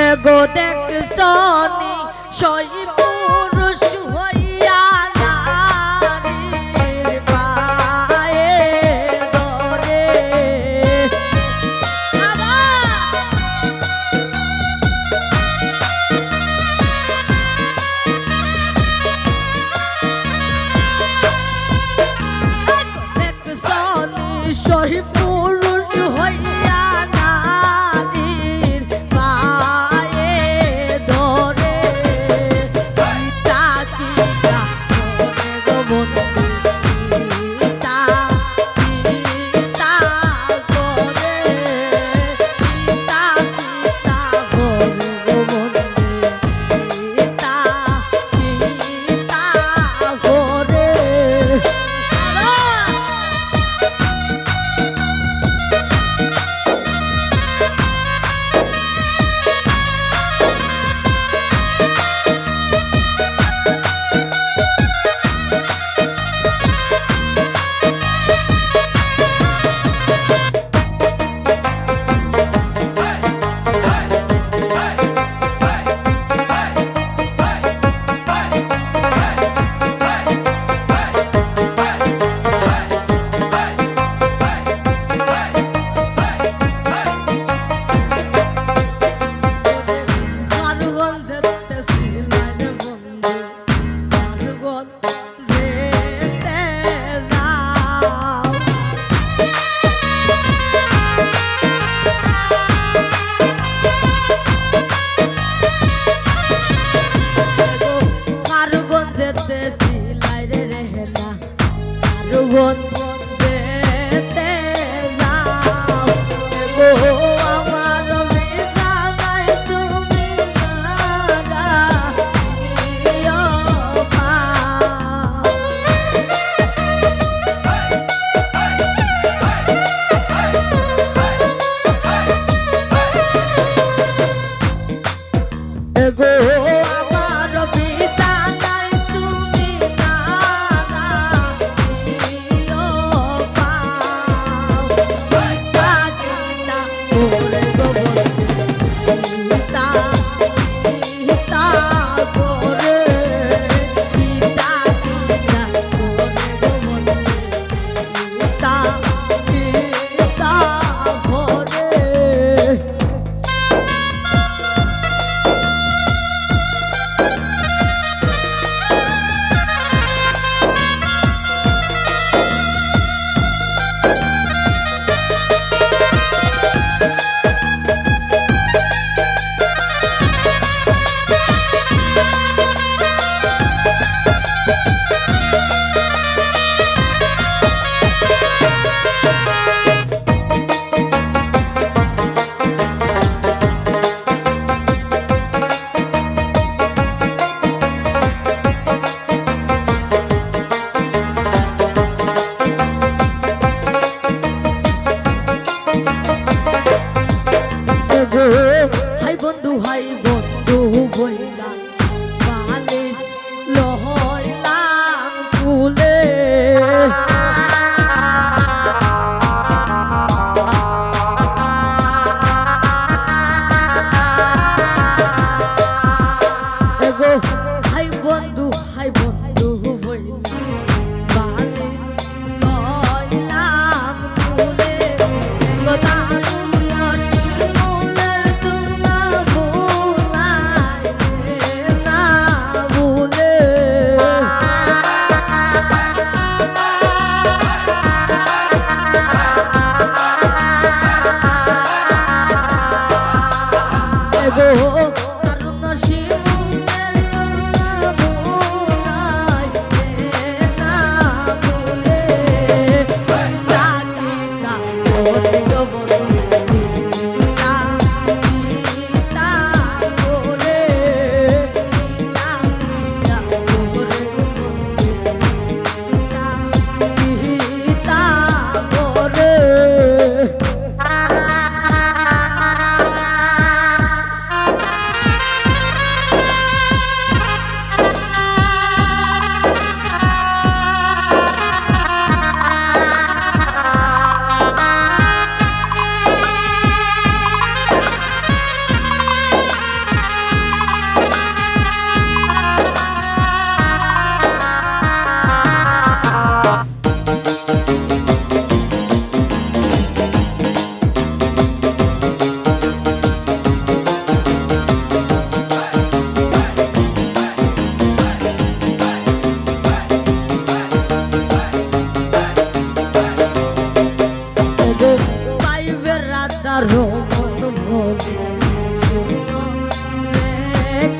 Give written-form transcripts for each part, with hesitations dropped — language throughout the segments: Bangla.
এগো দেখছনি সই পুরুষ হইয়া নারীর পায়ে ধরে দেখছনি সই পুরুষ হইয়া নারীর পায়ে ধরে পিতা কিতা ধরে গো বন্ধু পিতা কিতা করে পিতা কিতা করে গো বন্ধু পিতা কিতা করে যেতে যাও গো আমার বিছানায় তুমি জাগাইও পাও গো আমার বিছানায় তুমি জাগাইও পাও পিতা কিতা করে গো বন্ধু পিতা কিতা করে পিতা কিতা করে গো বন্ধু পিতা কিতা করে হাই বন্ধু বইলা বালিশ লহইলাম ফুলে এগো হাই বন্ধু বইলা বালিশ লহইলাম ফুলে এগো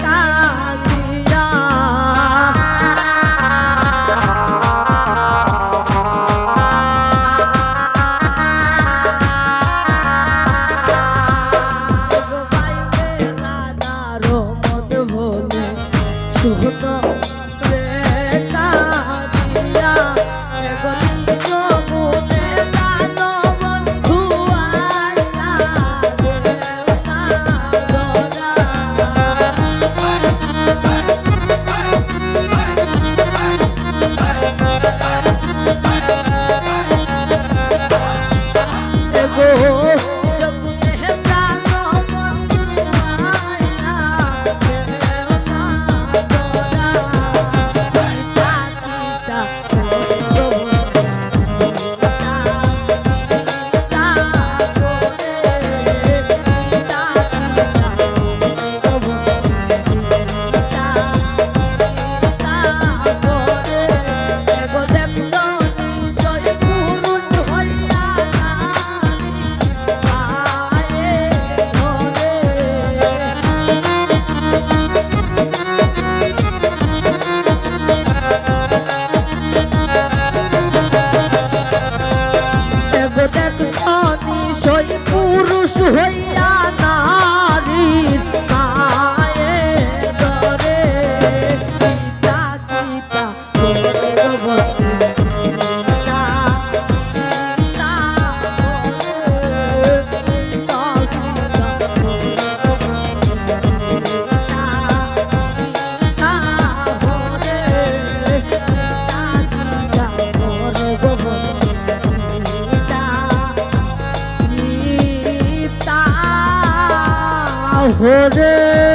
কাঁদিয়া এগো বাইবে রাধার মন বলে শুধু রে কাঁদিয়া এগো নিজ মনে লালো বন্ধু আইলা পুরুষ হইয়া নারীর পায়ে ধরে পিতা পিতা করে বন্ধু পিতা পিতা করে পিতা পিতা হরে